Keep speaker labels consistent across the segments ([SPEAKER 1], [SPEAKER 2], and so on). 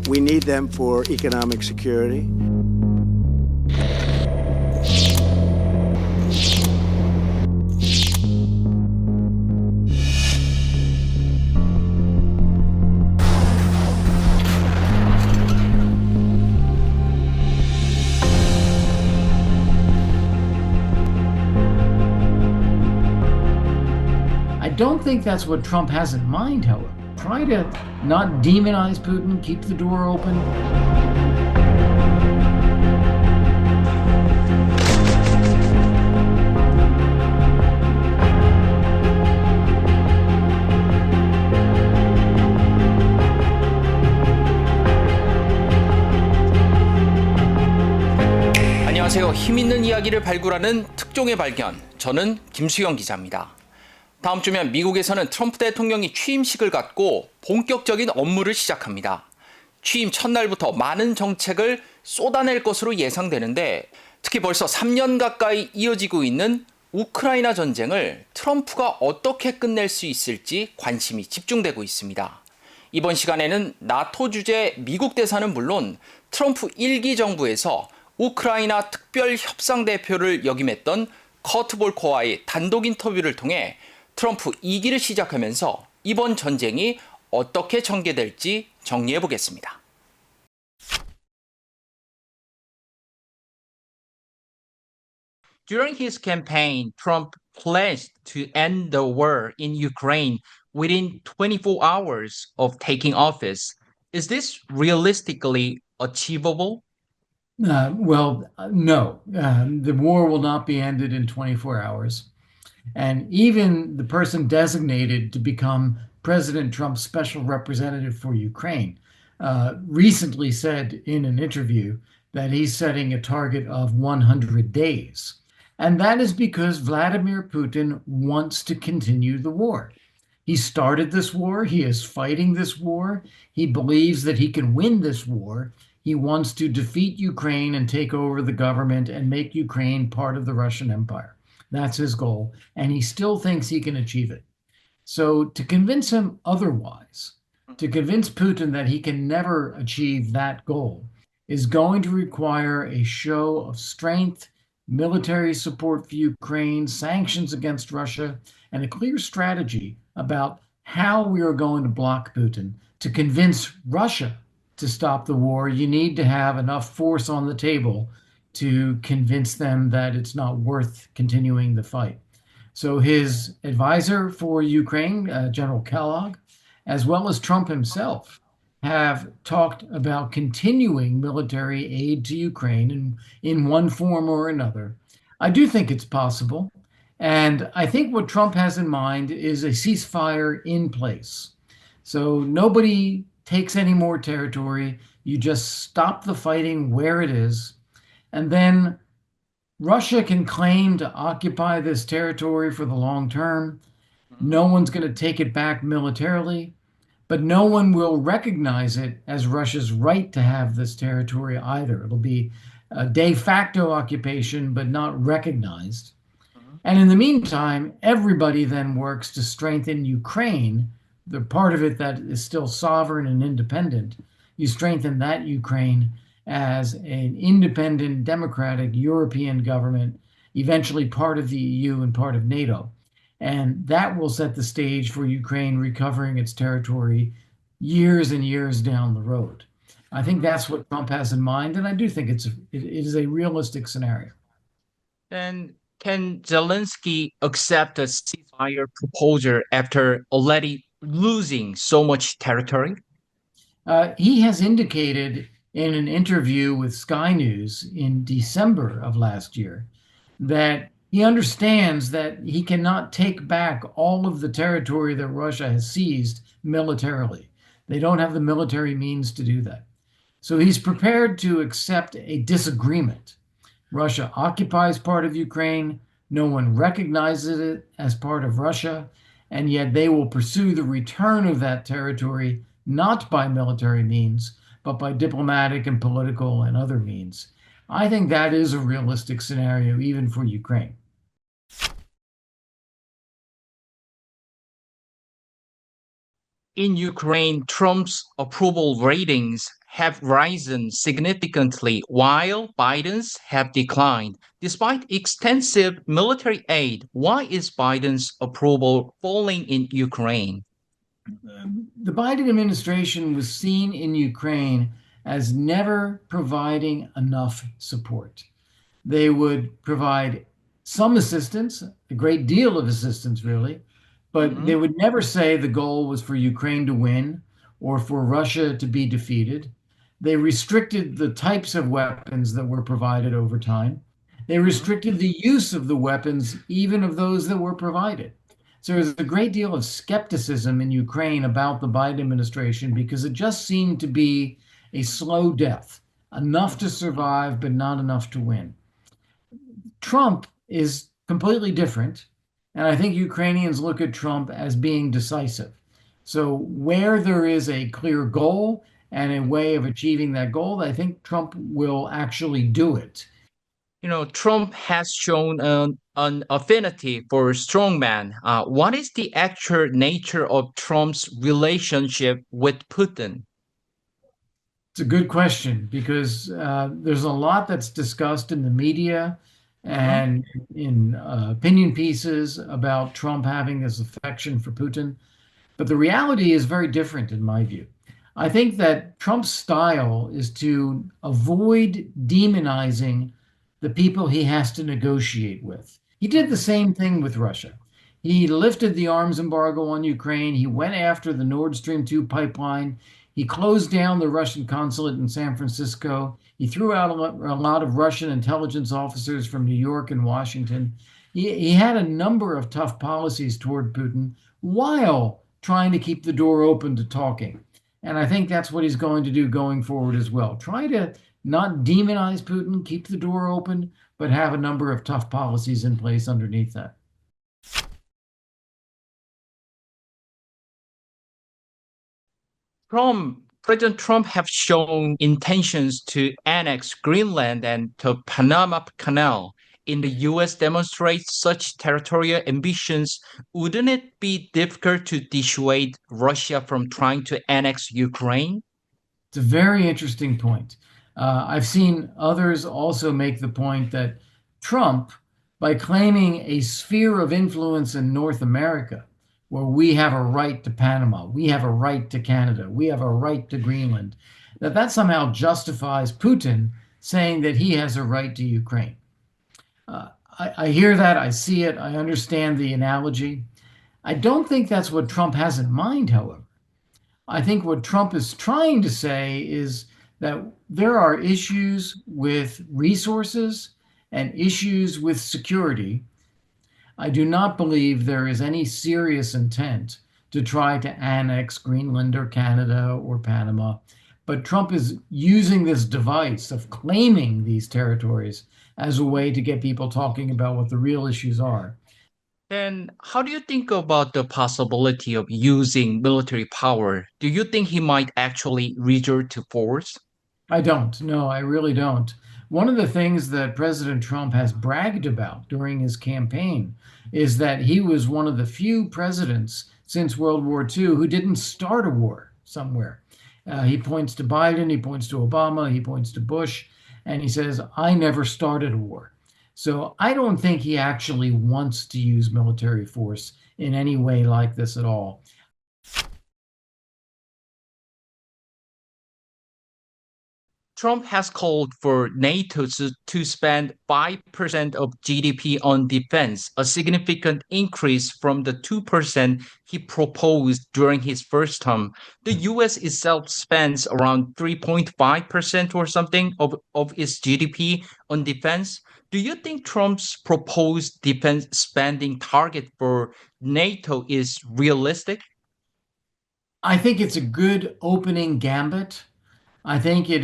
[SPEAKER 1] We need them for economic security.
[SPEAKER 2] I don't think that's what Trump has in mind, however. Try to not demonize Putin, keep the door open.
[SPEAKER 3] 안녕하세요. 힘있는 이야기를 발굴하는 특종의 발견. 저는 김수영 기자입니다. 다음 주면 미국에서는 트럼프 대통령이 취임식을 갖고 본격적인 업무를 시작합니다. 취임 첫날부터 많은 정책을 쏟아낼 것으로 예상되는데 특히 벌써 3년 가까이 이어지고 있는 우크라이나 전쟁을 트럼프가 어떻게 끝낼 수 있을지 관심이 집중되고 있습니다. 이번 시간에는 나토 주재 미국 대사는 물론 트럼프 1기 정부에서 우크라이나 특별협상대표를 역임했던 볼커와의 단독 인터뷰를 통해 트럼프 2기를 시작하면서 이번 전쟁이 어떻게 전개될지 정리해보겠습니다. During his campaign, Trump pledged to end the war in Ukraine within 24 hours of taking office. Is this realistically achievable?
[SPEAKER 2] No. The war will not be ended in 24 hours. And even the person designated to become President Trump's special representative for Ukraine recently said in an interview that he's setting a target of 100 days. And that is because Vladimir Putin wants to continue the war. He started this war. He is fighting this war. He believes that he can win this war. He wants to defeat Ukraine and take over the government and make Ukraine part of the Russian Empire. That's his goal, and he still thinks he can achieve it. So to convince him otherwise, to convince Putin that he can never achieve that goal, is going to require a show of strength, military support for Ukraine, sanctions against Russia, and a clear strategy about how we are going to block Putin. To convince Russia to stop the war, you need to have enough force on the table to convince them that it's not worth continuing the fight. So his advisor for Ukraine, General Kellogg, as well as Trump himself, have talked about continuing military aid to Ukraine in one form or another. I do think it's possible. And I think what Trump has in mind is a ceasefire in place. So nobody takes any more territory. You just stop the fighting where it is. And then Russia can claim to occupy this territory for the long term. No one's going to take it back militarily, but no one will recognize it as Russia's right to have this territory either. It'll be a de facto occupation, but not recognized. And in the meantime, everybody then works to strengthen Ukraine, the part of it that is still sovereign and independent. You strengthen that Ukraine as an independent, democratic European government, eventually part of the EU and part of NATO. And that will set the stage for Ukraine recovering its territory years and years down the road. I think that's what Trump has in mind, and I do think it is a realistic scenario.
[SPEAKER 3] And can Zelensky accept a ceasefire proposal after already losing so much territory?
[SPEAKER 2] He has indicated in an interview with Sky News in December of last year that he understands that he cannot take back all of the territory that Russia has seized militarily. They don't have the military means to do that. So he's prepared to accept a disagreement. Russia occupies part of Ukraine. No one recognizes it as part of Russia, and yet they will pursue the return of that territory not by military means, but by diplomatic and political and other means. I think that is a realistic scenario, even for Ukraine.
[SPEAKER 3] In Ukraine, Trump's approval ratings have risen significantly while Biden's have declined. Despite extensive military aid, why is Biden's approval falling in Ukraine?
[SPEAKER 2] The Biden administration was seen in Ukraine as never providing enough support. They would provide some assistance, a great deal of assistance, really, but they would never say the goal was for Ukraine to win or for Russia to be defeated. They restricted the types of weapons that were provided over time. They restricted the use of the weapons, even of those that were provided. So there's a great deal of skepticism in Ukraine about the Biden administration because it just seemed to be a slow death, enough to survive, but not enough to win. Trump is completely different. And I think Ukrainians look at Trump as being decisive. So where there is a clear goal and a way of achieving that goal, I think Trump will actually do it.
[SPEAKER 3] You know, Trump has shown an affinity for strongman. What is the actual nature of Trump's relationship with Putin?
[SPEAKER 2] It's a good question because there's a lot that's discussed in the media and in opinion pieces about Trump having this affection for Putin. But the reality is very different in my view. I think that Trump's style is to avoid demonizing the people he has to negotiate with. He did the same thing with Russia. He lifted the arms embargo on Ukraine. He went after the Nord Stream 2 pipeline. He closed down the Russian consulate in San Francisco. He threw out a lot of Russian intelligence officers from New York and Washington. He had a number of tough policies toward Putin while trying to keep the door open to talking. And I think that's what he's going to do going forward as well. Try to not demonize Putin, keep the door open, but have a number of tough policies in place underneath that.
[SPEAKER 3] President Trump have shown intentions to annex Greenland and the Panama Canal. In the U.S. demonstrates such territorial ambitions, wouldn't it be difficult to dissuade Russia from trying to annex Ukraine?
[SPEAKER 2] It's a very interesting point. I've seen others also make the point that Trump, by claiming a sphere of influence in North America, where we have a right to Panama, we have a right to Canada, we have a right to Greenland, that somehow justifies Putin saying that he has a right to Ukraine. I hear that, I see it, I understand the analogy. I don't think that's what Trump has in mind, however. I think what Trump is trying to say is that there are issues with resources and issues with security. I do not believe there is any serious intent to try to annex Greenland or Canada or Panama. But Trump is using this device of claiming these territories as a way to get people talking about what the real issues are.
[SPEAKER 3] Then how do you think about the possibility of using military power? Do you think he might actually resort to force?
[SPEAKER 2] I don't. No, I really don't. One of the things that President Trump has bragged about during his campaign is that he was one of the few presidents since World War II who didn't start a war somewhere. He points to Biden, he points to Obama, he points to Bush, and he says, I never started a war. So I don't think he actually wants to use military force in any way like this at all.
[SPEAKER 3] Trump has called for NATO to spend 5% of GDP on defense, a significant increase from the 2% he proposed during his first term. The US itself spends around 3.5% or something of its GDP on defense. Do you think Trump's proposed defense spending target for NATO is realistic?
[SPEAKER 2] I think it's a good opening gambit. I think it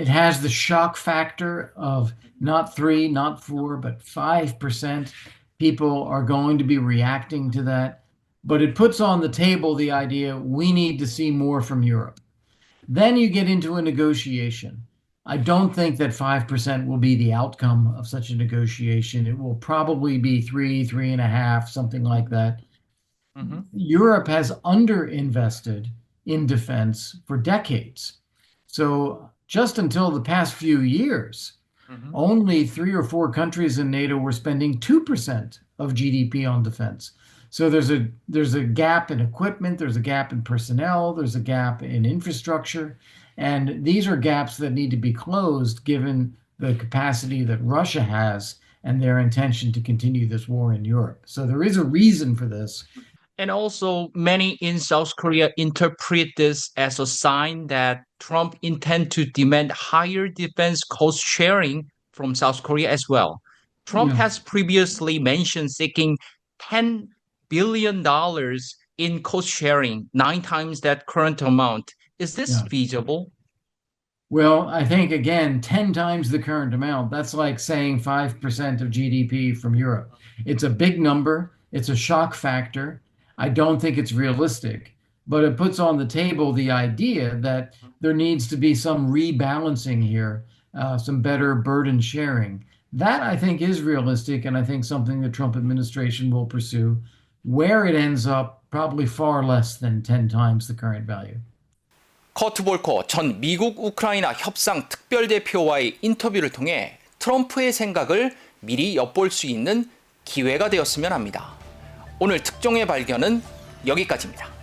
[SPEAKER 2] has the shock factor of not 3, not 4, but 5%. People are going to be reacting to that. But it puts on the table the idea we need to see more from Europe. Then you get into a negotiation. I don't think that 5% will be the outcome of such a negotiation. It will probably be 3, 3.5, something like that. Europe has underinvested in defense for decades. So just until the past few years, only 3 or 4 countries in NATO were spending 2% of GDP on defense. So there's a gap in equipment, there's a gap in personnel, there's a gap in infrastructure, and these are gaps that need to be closed given the capacity that Russia has and their intention to continue this war in Europe. So there is a reason for this.
[SPEAKER 4] And also, many in South Korea interpret this as a sign that Trump intends to demand higher defense cost sharing from South Korea as well. Trump has previously mentioned seeking $10 billion in cost sharing, 9 times that current amount. Is this feasible?
[SPEAKER 2] Well, I think, again, 10 times the current amount. That's like saying 5% of GDP from Europe. It's a big number. It's a shock factor. I don't think it's realistic, but it puts on the table the idea that there needs to be some rebalancing here, some better burden sharing. That, I think, is realistic, and I think something the Trump administration will pursue. Where it ends up, probably far less than 10 times the current value.
[SPEAKER 3] 커트 볼커 전 미국 우크라이나 협상 특별대표와의 인터뷰를 통해 트럼프의 생각을 미리 엿볼 수 있는 기회가 되었으면 합니다. 오늘 특종의 발견은 여기까지입니다.